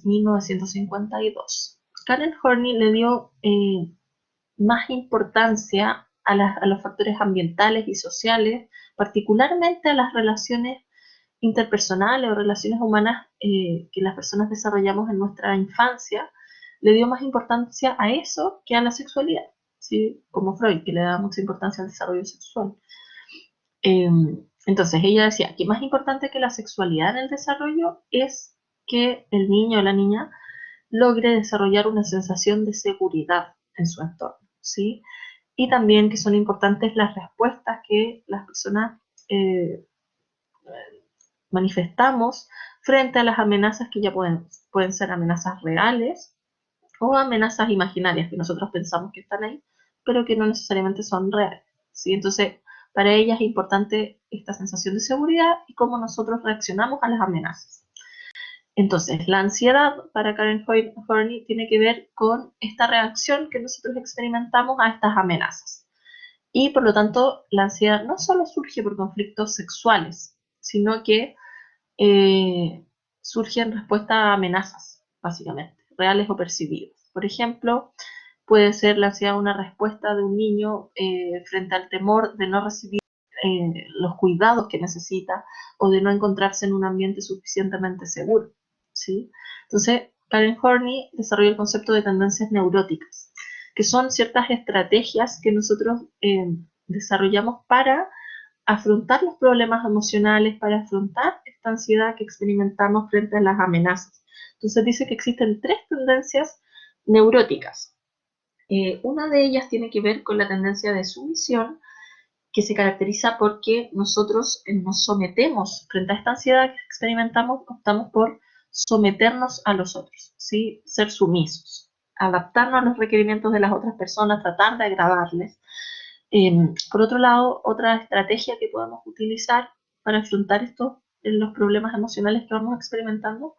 1952. Karen Horney le dio más importancia a los factores ambientales y sociales, particularmente a las relaciones interpersonales o relaciones humanas que las personas desarrollamos en nuestra infancia, le dio más importancia a eso que a la sexualidad, ¿sí? Como Freud, que le daba mucha importancia al desarrollo sexual. Eh, entonces ella decía que más importante que la sexualidad en el desarrollo es que el niño o la niña logre desarrollar una sensación de seguridad en su entorno, ¿sí? Y también que son importantes las respuestas que las personas eh, manifestamos frente a las amenazas que ya pueden ser amenazas reales o amenazas imaginarias que nosotros pensamos que están ahí, pero que no necesariamente son reales, ¿sí? Entonces, para ella es importante esta sensación de seguridad y cómo nosotros reaccionamos a las amenazas. Entonces, la ansiedad para Karen Horney tiene que ver con esta reacción que nosotros experimentamos a estas amenazas. Y por lo tanto, la ansiedad no solo surge por conflictos sexuales, sino que eh, surge en respuesta a amenazas, básicamente, reales o percibidas. Por ejemplo, puede ser la ansiedad una respuesta de un niño frente al temor de no recibir los cuidados que necesita o de no encontrarse en un ambiente suficientemente seguro, ¿sí? Entonces, Karen Horney desarrolló el concepto de tendencias neuróticas, que son ciertas estrategias que nosotros desarrollamos para afrontar los problemas emocionales, para afrontar esta ansiedad que experimentamos frente a las amenazas. Entonces dice que existen tres tendencias neuróticas. Una de ellas tiene que ver con la tendencia de sumisión, que se caracteriza porque nosotros nos sometemos frente a esta ansiedad que experimentamos, optamos por someternos a los otros, ¿sí? Ser sumisos, adaptarnos a los requerimientos de las otras personas, tratar de agradarles. Por otro lado, otra estrategia que podemos utilizar para afrontar los problemas emocionales que vamos experimentando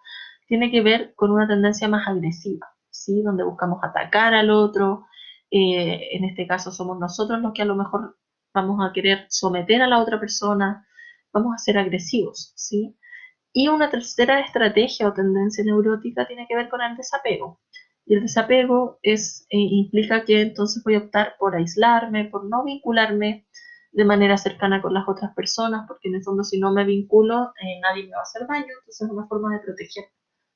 tiene que ver con una tendencia más agresiva, ¿sí? Donde buscamos atacar al otro. En este caso somos nosotros los que a lo mejor vamos a querer someter a la otra persona, vamos a ser agresivos, ¿sí? Y una tercera estrategia o tendencia neurótica tiene que ver con el desapego. Y el desapego implica que entonces voy a optar por aislarme, por no vincularme de manera cercana con las otras personas, porque en el fondo si no me vinculo, nadie me va a hacer daño, entonces es una forma de proteger,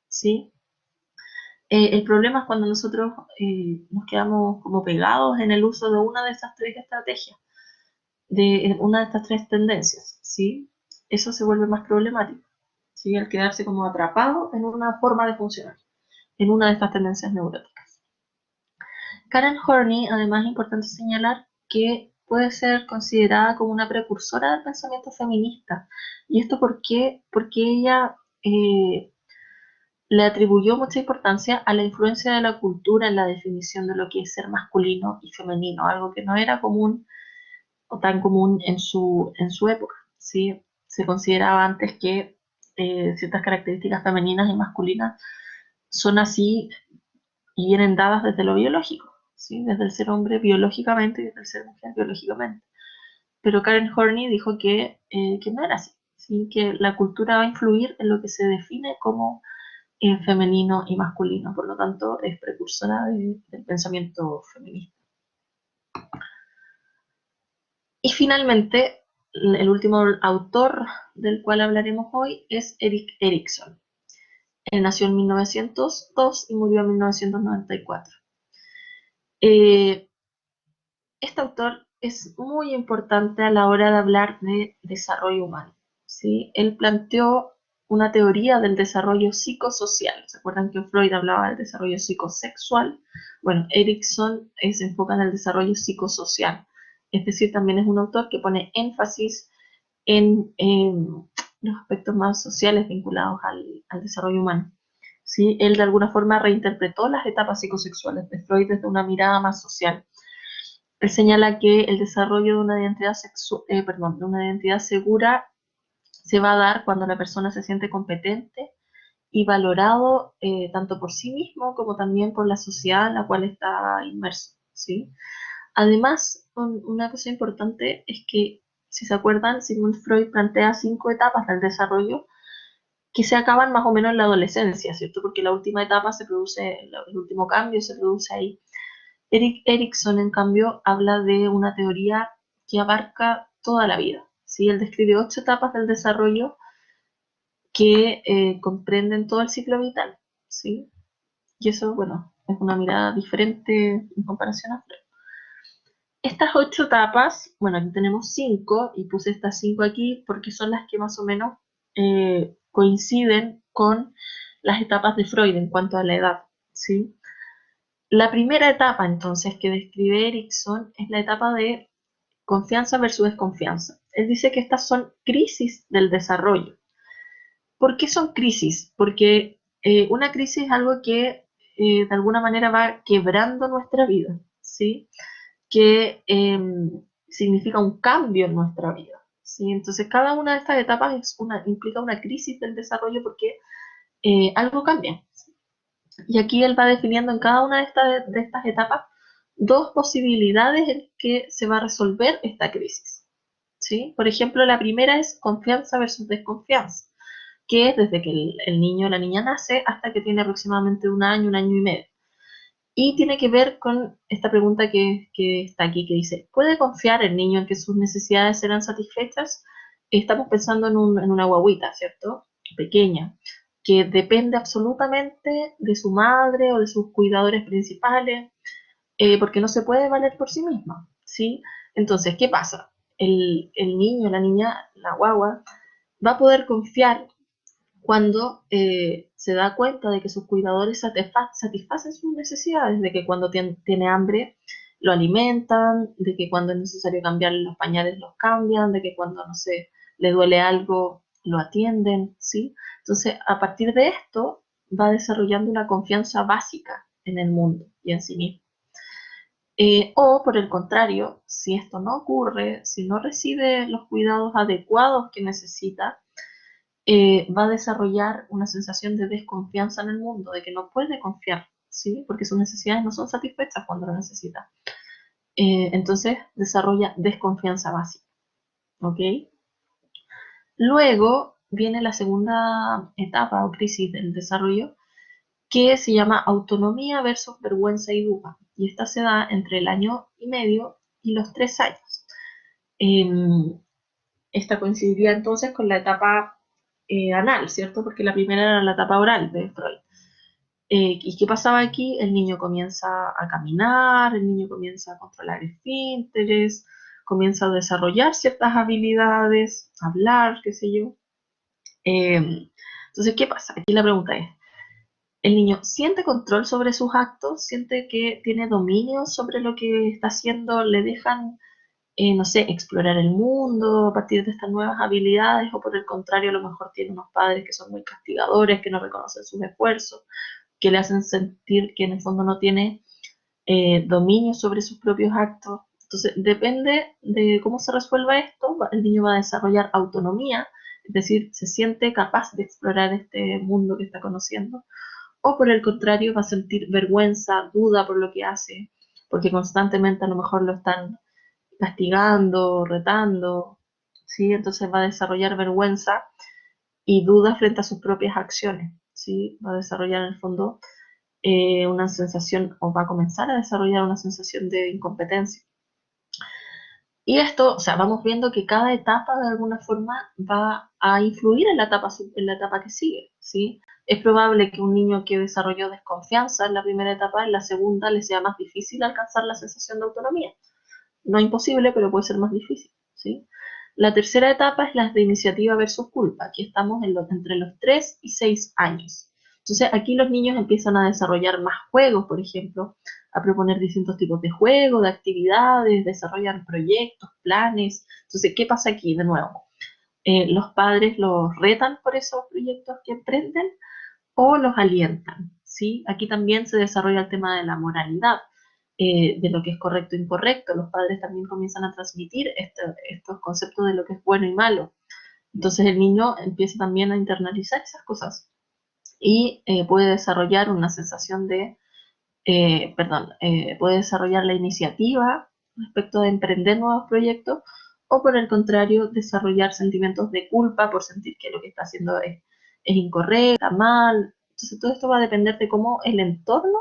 ¿sí? El problema es cuando nosotros nos quedamos como pegados en el uso de una de esas tres estrategias, de una de estas tres tendencias, ¿sí? Eso se vuelve más problemático, ¿sí? Al quedarse como atrapado en una forma de funcionar, en una de estas tendencias neuróticas. Karen Horney, además, es importante señalar que puede ser considerada como una precursora del pensamiento feminista. ¿Y esto por qué? Porque ella le atribuyó mucha importancia a la influencia de la cultura en la definición de lo que es ser masculino y femenino, algo que no era común o tan común en su época, ¿sí? Se consideraba antes que ciertas características femeninas y masculinas son así y vienen dadas desde lo biológico, ¿sí? Desde el ser hombre biológicamente y desde el ser mujer biológicamente. Pero Karen Horney dijo que no era así, ¿sí? Que la cultura va a influir en lo que se define como femenino y masculino, por lo tanto es precursora del pensamiento feminista. Y finalmente, el último autor del cual hablaremos hoy es Erik Erikson. Él nació en 1902 y murió en 1994. Este autor es muy importante a la hora de hablar de desarrollo humano, ¿sí? Él planteó una teoría del desarrollo psicosocial. ¿Se acuerdan que Freud hablaba del desarrollo psicosexual? Bueno, Erikson se enfoca en el desarrollo psicosocial. Es decir, también es un autor que pone énfasis en los aspectos más sociales vinculados al desarrollo humano. ¿Sí? Él de alguna forma reinterpretó las etapas psicosexuales de Freud desde una mirada más social. Él señala que el desarrollo de una identidad, de una identidad segura se va a dar cuando la persona se siente competente y valorado tanto por sí mismo como también por la sociedad en la cual está inmerso, ¿sí? Además, una cosa importante es que, si se acuerdan, Sigmund Freud plantea 5 etapas del desarrollo que se acaban más o menos en la adolescencia, ¿cierto? Porque la última etapa se produce, el último cambio se produce ahí. Erik Erikson, en cambio, habla de una teoría que abarca toda la vida, ¿sí? Él describe 8 etapas del desarrollo que comprenden todo el ciclo vital, ¿sí? Y eso, bueno, es una mirada diferente en comparación a Freud. Estas 8 etapas, bueno, aquí tenemos 5 y puse estas 5 aquí porque son las que más o menos coinciden con las etapas de Freud en cuanto a la edad, ¿sí? La primera etapa, entonces, que describe Erikson es la etapa de confianza versus desconfianza. Él dice que estas son crisis del desarrollo. ¿Por qué son crisis? Porque una crisis es algo que de alguna manera va quebrando nuestra vida, ¿sí? Que significa un cambio en nuestra vida, ¿sí? Entonces, cada una de estas etapas implica una crisis del desarrollo porque algo cambia. Y aquí él va definiendo en cada una de estas etapas 2 posibilidades en que se va a resolver esta crisis, ¿sí? Por ejemplo, la primera es confianza versus desconfianza, que es desde que el niño o la niña nace hasta que tiene aproximadamente un año y medio. Y tiene que ver con esta pregunta que está aquí, que dice, ¿puede confiar el niño en que sus necesidades serán satisfechas? Estamos pensando en una guagüita, ¿cierto? Pequeña, que depende absolutamente de su madre o de sus cuidadores principales, porque no se puede valer por sí misma, ¿sí? Entonces, ¿qué pasa? El niño, la niña, la guagua, va a poder confiar cuando se da cuenta de que sus cuidadores satisfacen sus necesidades, de que cuando tiene hambre lo alimentan, de que cuando es necesario cambiarle los pañales los cambian, de que cuando, no sé, le duele algo lo atienden, ¿sí? Entonces, a partir de esto, va desarrollando una confianza básica en el mundo y en sí mismo. O por el contrario, si esto no ocurre, si no recibe los cuidados adecuados que necesita, va a desarrollar una sensación de desconfianza en el mundo, de que no puede confiar, ¿sí? Porque sus necesidades no son satisfechas cuando lo necesita. Entonces desarrolla desconfianza básica, ¿ok? Luego viene la segunda etapa o crisis del desarrollo, que se llama autonomía versus vergüenza y duda. Y esta se da entre el año y medio y los 3 años. Esta coincidiría entonces con la etapa anal, ¿cierto? Porque la primera era la etapa oral de Freud. ¿Y qué pasaba aquí? El niño comienza a caminar, el niño comienza a controlar esfínteres, comienza a desarrollar ciertas habilidades, hablar, qué sé yo. Entonces, ¿qué pasa? Aquí la pregunta es, ¿el niño siente control sobre sus actos? ¿Siente que tiene dominio sobre lo que está haciendo? ¿Le dejan no sé, explorar el mundo a partir de estas nuevas habilidades? ¿O por el contrario, a lo mejor tiene unos padres que son muy castigadores, que no reconocen sus esfuerzos, que le hacen sentir que en el fondo no tiene dominio sobre sus propios actos? Entonces, depende de cómo se resuelva esto, el niño va a desarrollar autonomía, es decir, se siente capaz de explorar este mundo que está conociendo, o por el contrario va a sentir vergüenza, duda por lo que hace, porque constantemente a lo mejor lo están castigando, retando, ¿sí? Entonces va a desarrollar vergüenza y duda frente a sus propias acciones, ¿sí? Va a desarrollar en el fondo una sensación, o va a comenzar a desarrollar una sensación de incompetencia. Y esto, o sea, vamos viendo que cada etapa de alguna forma va a influir en la etapa que sigue, ¿sí? Es probable que un niño que desarrolló desconfianza en la primera etapa, en la segunda le sea más difícil alcanzar la sensación de autonomía. No imposible, pero puede ser más difícil, ¿sí? La tercera etapa es la de iniciativa versus culpa. Aquí estamos entre los 3 y 6 años. Entonces, aquí los niños empiezan a desarrollar más juegos, por ejemplo, a proponer distintos tipos de juegos, de actividades, desarrollan proyectos, planes. Entonces, ¿qué pasa aquí de nuevo? Los padres los retan por esos proyectos que emprenden o los alientan, ¿sí? Aquí también se desarrolla el tema de la moralidad, de lo que es correcto e incorrecto. Los padres también comienzan a transmitir estos conceptos de lo que es bueno y malo. Entonces el niño empieza también a internalizar esas cosas y puede desarrollar una sensación de, puede desarrollar la iniciativa respecto de emprender nuevos proyectos o por el contrario desarrollar sentimientos de culpa por sentir que lo que está haciendo es incorrecto, está mal. Entonces todo esto va a depender de cómo el entorno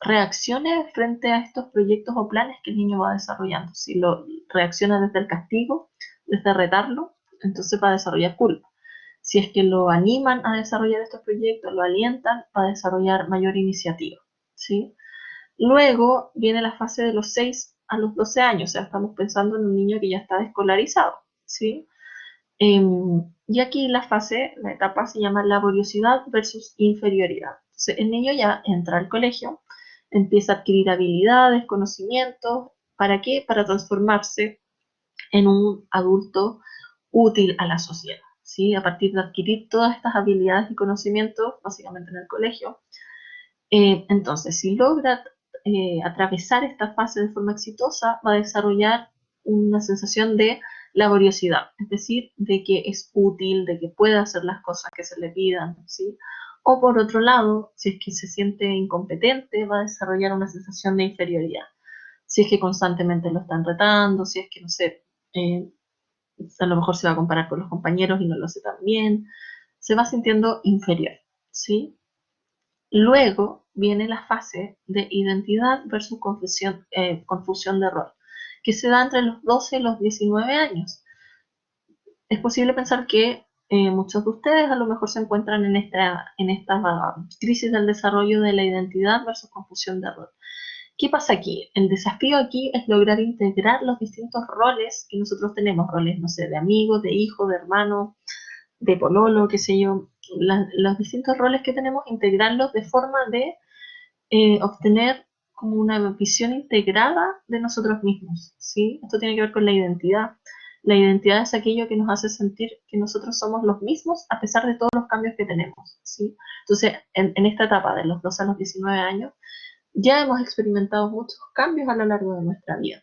reaccione frente a estos proyectos o planes que el niño va desarrollando. Si lo reacciona desde el castigo, desde retarlo, entonces va a desarrollar culpa. Si es que lo animan a desarrollar estos proyectos, lo alientan, va a desarrollar mayor iniciativa, ¿sí? Luego viene la fase de los 6 a los 12 años, o sea, estamos pensando en un niño que ya está escolarizado, ¿sí? Y aquí la etapa se llama laboriosidad versus inferioridad. Entonces, el niño ya entra al colegio, empieza a adquirir habilidades, conocimientos, ¿para qué? Para transformarse en un adulto útil a la sociedad, ¿sí? A partir de adquirir todas estas habilidades y conocimientos, básicamente en el colegio. Entonces, si logra atravesar esta fase de forma exitosa, va a desarrollar una sensación de laboriosidad, es decir, de que es útil, de que puede hacer las cosas que se le pidan, ¿sí? O por otro lado, si es que se siente incompetente, va a desarrollar una sensación de inferioridad. Si es que constantemente lo están retando, si es que, no sé, eh, a lo mejor se va a comparar con los compañeros y no lo hace tan bien, se va sintiendo inferior, ¿sí? Luego viene la fase de identidad versus confusión de rol, que se da entre los 12 y los 19 años. Es posible pensar que muchos de ustedes a lo mejor se encuentran en esta crisis del desarrollo de la identidad versus confusión de rol. ¿Qué pasa aquí? El desafío aquí es lograr integrar los distintos roles que nosotros tenemos, roles, no sé, de amigo, de hijo, de hermano, de pololo, qué sé yo, los distintos roles que tenemos, integrarlos de forma de obtener como una visión integrada de nosotros mismos, ¿sí? Esto tiene que ver con la identidad. La identidad es aquello que nos hace sentir que nosotros somos los mismos a pesar de todos los cambios que tenemos, ¿sí? Entonces, en esta etapa de los 12 a los 19 años, ya hemos experimentado muchos cambios a lo largo de nuestra vida.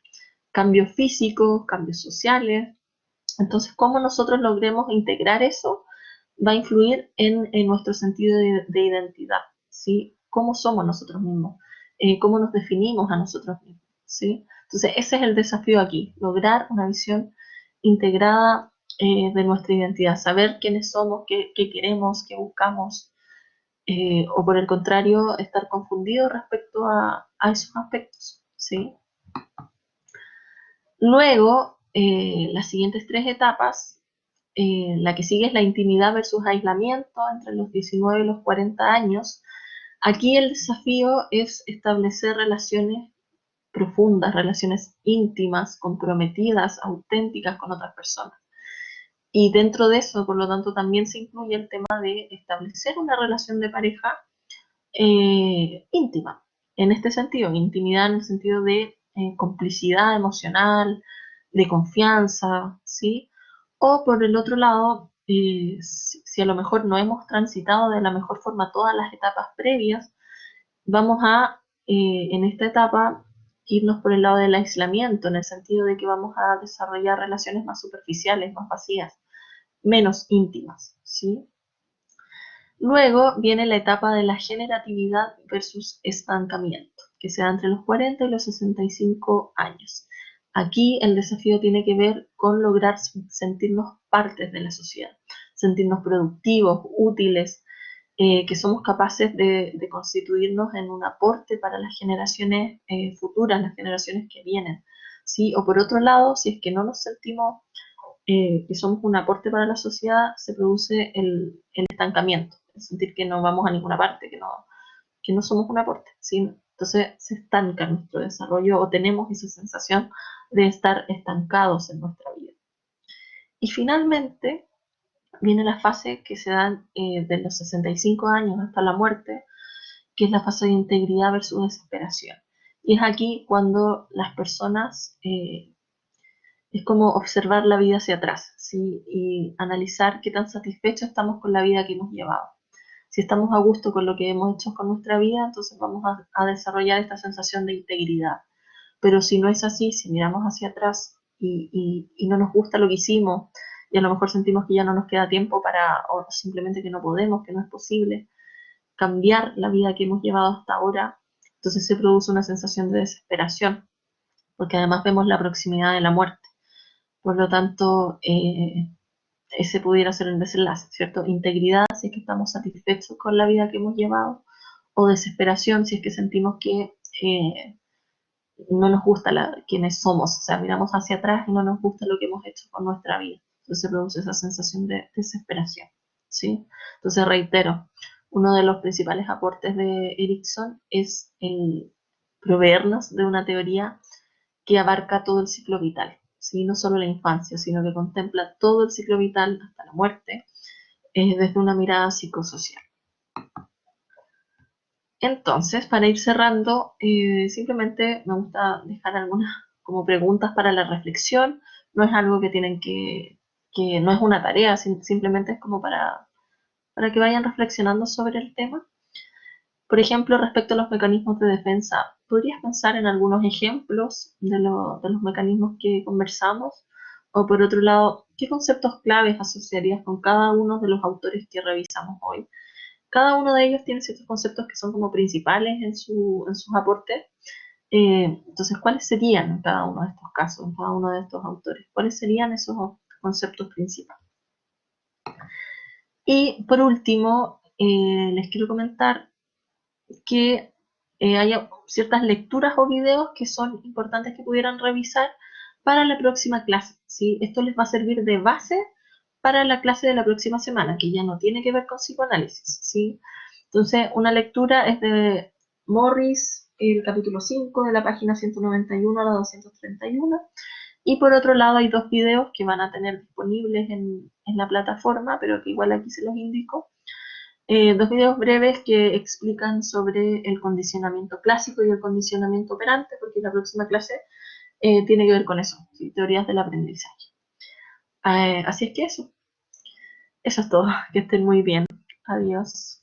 Cambios físicos, cambios sociales. Entonces, cómo nosotros logremos integrar eso va a influir en nuestro sentido de identidad, ¿sí? Cómo somos nosotros mismos, cómo nos definimos a nosotros mismos, ¿sí? Entonces, ese es el desafío aquí, lograr una visión integrada de nuestra identidad, saber quiénes somos, qué queremos, qué buscamos, o por el contrario, estar confundidos respecto a esos aspectos, ¿sí? Luego, las siguientes tres etapas, la que sigue es la intimidad versus aislamiento entre los 19 y los 40 años. Aquí el desafío es establecer relaciones profundas, relaciones íntimas, comprometidas, auténticas con otras personas. Y dentro de eso, por lo tanto, también se incluye el tema de establecer una relación de pareja íntima. En este sentido, intimidad en el sentido de complicidad emocional, de confianza, ¿sí? O por el otro lado, si a lo mejor no hemos transitado de la mejor forma todas las etapas previas, vamos a, en esta etapa, irnos por el lado del aislamiento, en el sentido de que vamos a desarrollar relaciones más superficiales, más vacías. menos íntimas, ¿sí? Luego viene la etapa de la generatividad versus estancamiento, que se da entre los 40 y los 65 años. Aquí el desafío tiene que ver con lograr sentirnos partes de la sociedad, sentirnos productivos, útiles, que somos capaces de constituirnos en un aporte para las generaciones futuras, las generaciones que vienen, ¿sí? O por otro lado, si es que no nos sentimos que somos un aporte para la sociedad, se produce el estancamiento, el sentir que no vamos a ninguna parte, que no somos un aporte, ¿sí? Entonces se estanca nuestro desarrollo o tenemos esa sensación de estar estancados en nuestra vida. Y finalmente viene la fase que se da de los 65 años hasta la muerte, que es la fase de integridad versus desesperación. Y es aquí cuando las personas es como observar la vida hacia atrás, ¿sí? Y analizar qué tan satisfechos estamos con la vida que hemos llevado. Si estamos a gusto con lo que hemos hecho con nuestra vida, entonces vamos a desarrollar esta sensación de integridad. Pero si no es así, si miramos hacia atrás y no nos gusta lo que hicimos, y a lo mejor sentimos que ya no nos queda tiempo para, o simplemente que no podemos, que no es posible cambiar la vida que hemos llevado hasta ahora, entonces se produce una sensación de desesperación, porque además vemos la proximidad de la muerte. Por lo tanto, ese pudiera ser el desenlace, ¿cierto? Integridad si es que estamos satisfechos con la vida que hemos llevado, o desesperación si es que sentimos que no nos gusta quienes somos, o sea, miramos hacia atrás y no nos gusta lo que hemos hecho con nuestra vida. Entonces se produce esa sensación de desesperación, ¿sí? Entonces reitero, uno de los principales aportes de Erickson es el proveernos de una teoría que abarca todo el ciclo vital, ¿sí? No solo la infancia, sino que contempla todo el ciclo vital hasta la muerte, desde una mirada psicosocial. Entonces, para ir cerrando, simplemente me gusta dejar algunas como preguntas para la reflexión. No es algo que tienen que no es una tarea, simplemente es como para que vayan reflexionando sobre el tema. Por ejemplo, respecto a los mecanismos de defensa, ¿podrías pensar en algunos ejemplos de los mecanismos que conversamos? O por otro lado, ¿qué conceptos claves asociarías con cada uno de los autores que revisamos hoy? Cada uno de ellos tiene ciertos conceptos que son como principales en sus aportes. Entonces, ¿cuáles serían en cada uno de estos casos, en cada uno de estos autores? ¿Cuáles serían esos conceptos principales? Y por último, les quiero comentar que haya ciertas lecturas o videos que son importantes que pudieran revisar para la próxima clase, ¿sí? Esto les va a servir de base para la clase de la próxima semana, que ya no tiene que ver con psicoanálisis, ¿sí? Entonces, una lectura es de Morris, el capítulo 5, de la página 191 a la 231, y por otro lado hay dos videos que van a tener disponibles en la plataforma, pero que igual aquí se los indico, dos videos breves que explican sobre el condicionamiento clásico y el condicionamiento operante, porque la próxima clase tiene que ver con eso, ¿sí? Teorías del aprendizaje. Así es que eso es todo. Que estén muy bien. Adiós.